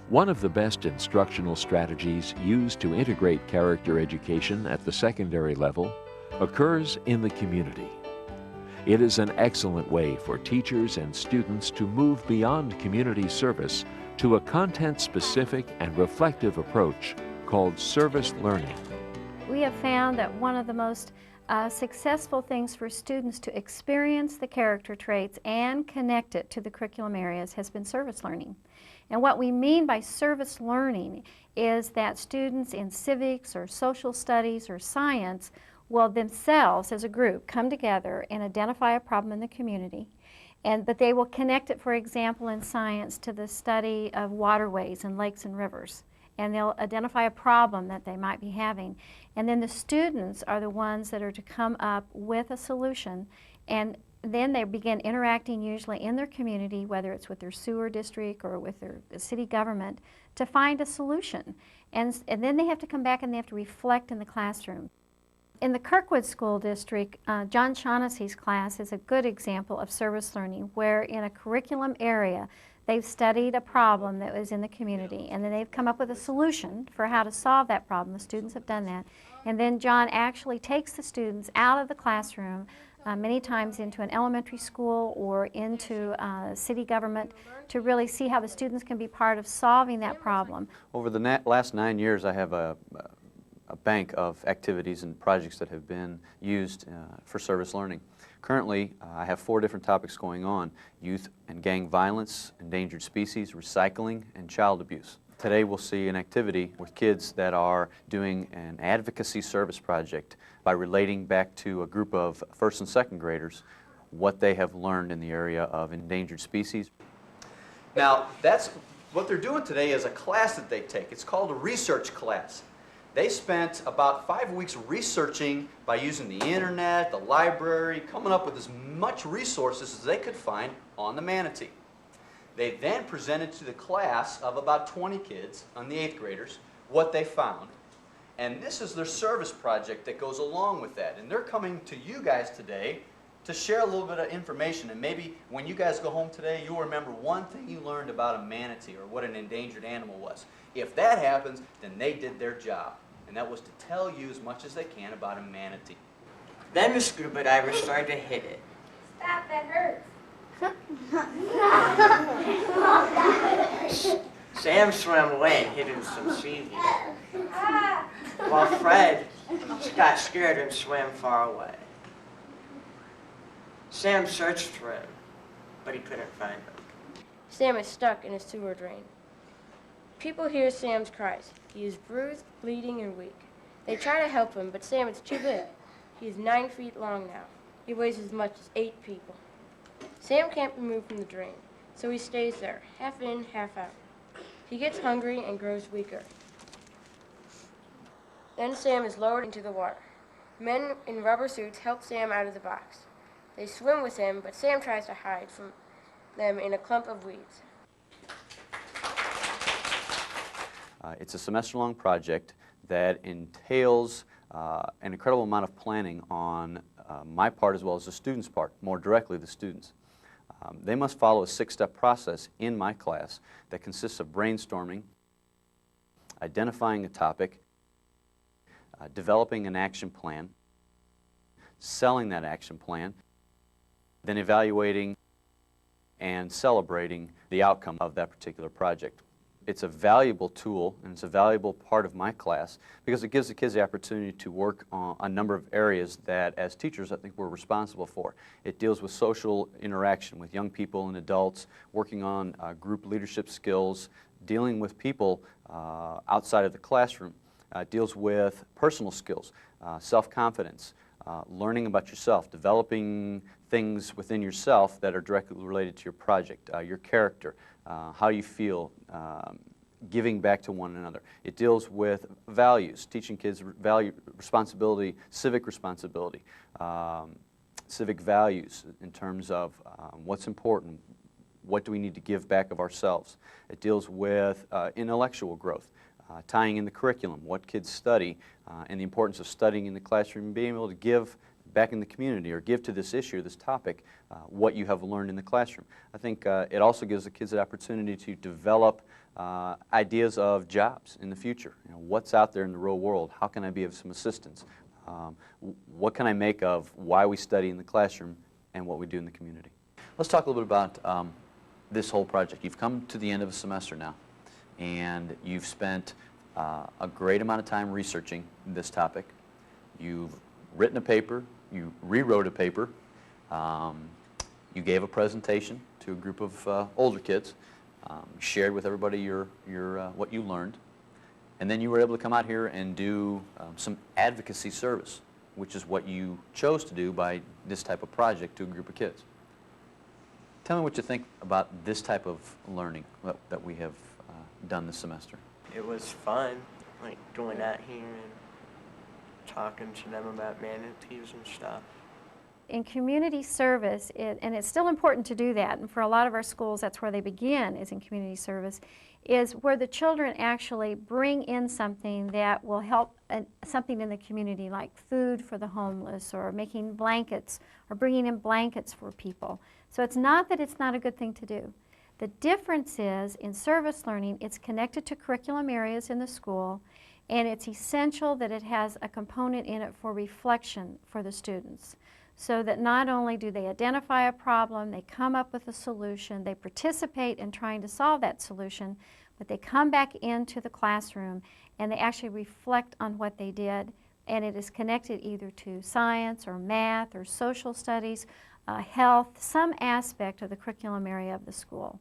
One of the best instructional strategies used to integrate character education at the secondary level occurs in the community. It is an excellent way for teachers and students to move beyond community service to a content-specific and reflective approach called service learning. We have found that one of the most successful things for students to experience the character traits and connect it to the curriculum areas has been service learning. And what we mean by service learning is that students in civics or social studies or science will themselves as a group come together and identify a problem in the community, but they will connect it, for example, in science to the study of waterways and lakes and rivers. And they'll identify a problem that they might be having. And then the students are the ones that are to come up with a solution, and then they begin interacting usually in their community, whether it's with their sewer district or with their city government, to find a solution. And then they have to come back and they have to reflect in the classroom. In the Kirkwood School District, John Shaughnessy's class is a good example of service learning, where in a curriculum area they've studied a problem that was in the community, and then they've come up with a solution for how to solve that problem. The students have done that. And then John actually takes the students out of the classroom, many times into an elementary school or into city government, to really see how the students can be part of solving that problem. Over the last 9 years, I have a bank of activities and projects that have been used for service learning. Currently, I have 4 different topics going on: youth and gang violence, endangered species, recycling, and child abuse. Today we'll see an activity with kids that are doing an advocacy service project by relating back to a group of first and second graders what they have learned in the area of endangered species. Now, that's what they're doing today is a class that they take. It's called a research class. They spent about 5 weeks researching by using the internet, the library, coming up with as much resources as they could find on the manatee. They then presented to the class of about 20 kids, on the 8th graders, what they found. And this is their service project that goes along with that. And they're coming to you guys today to share a little bit of information. And maybe when you guys go home today, you'll remember one thing you learned about a manatee or what an endangered animal was. If that happens, then they did their job. And that was to tell you as much as they can about a manatee. Then the scuba diver started to hit it. Stop, that hurts. Sam swam away and hid in some seaweed, while Fred got scared and swam far away. Sam searched for him, but he couldn't find him. Sam is stuck in a sewer drain. People hear Sam's cries. He is bruised, bleeding, and weak. They try to help him, but Sam is too big. He is 9 feet long now. He weighs as much as 8 people. Sam can't be moved from the drain, so he stays there, half in, half out. He gets hungry and grows weaker. Then Sam is lowered into the water. Men in rubber suits help Sam out of the box. They swim with him, but Sam tries to hide from them in a clump of weeds. It's a semester-long project that entails an incredible amount of planning on my part as well as the students' part, more directly the students. They must follow a 6-step process in my class that consists of brainstorming, identifying a topic, developing an action plan, selling that action plan, then evaluating and celebrating the outcome of that particular project. It's a valuable tool, and it's a valuable part of my class because it gives the kids the opportunity to work on a number of areas that, as teachers, I think we're responsible for. It deals with social interaction with young people and adults, working on group leadership skills, dealing with people outside of the classroom. It deals with personal skills, self-confidence, learning about yourself, developing things within yourself that are directly related to your project, your character, how you feel, giving back to one another. It deals with values, teaching kids value, responsibility, civic values in terms of what's important, what do we need to give back of ourselves. It deals with intellectual growth, tying in the curriculum, what kids study, and the importance of studying in the classroom and being able to give back in the community or give to this issue, this topic, what you have learned in the classroom. I think it also gives the kids the opportunity to develop ideas of jobs in the future. You know, what's out there in the real world? How can I be of some assistance? What can I make of why we study in the classroom and what we do in the community? Let's talk a little bit about this whole project. You've come to the end of a semester now, and you've spent a great amount of time researching this topic. You've written a paper, you rewrote a paper, you gave a presentation to a group of older kids, shared with everybody what you learned, and then you were able to come out here and do some advocacy service, which is what you chose to do by this type of project to a group of kids. Tell me what you think about this type of learning that we have done this semester. It was fun, like doing that here and talking to them about manatees and stuff. In community service, and it's still important to do that, and for a lot of our schools that's where they begin, is in community service, is where the children actually bring in something that will help something in the community, like food for the homeless, or making blankets, or bringing in blankets for people. So it's not that it's not a good thing to do. The difference is, in service learning, it's connected to curriculum areas in the school, and it's essential that it has a component in it for reflection for the students, so that not only do they identify a problem, they come up with a solution, they participate in trying to solve that solution, but they come back into the classroom and they actually reflect on what they did, and it is connected either to science or math or social studies, health, some aspect of the curriculum area of the school.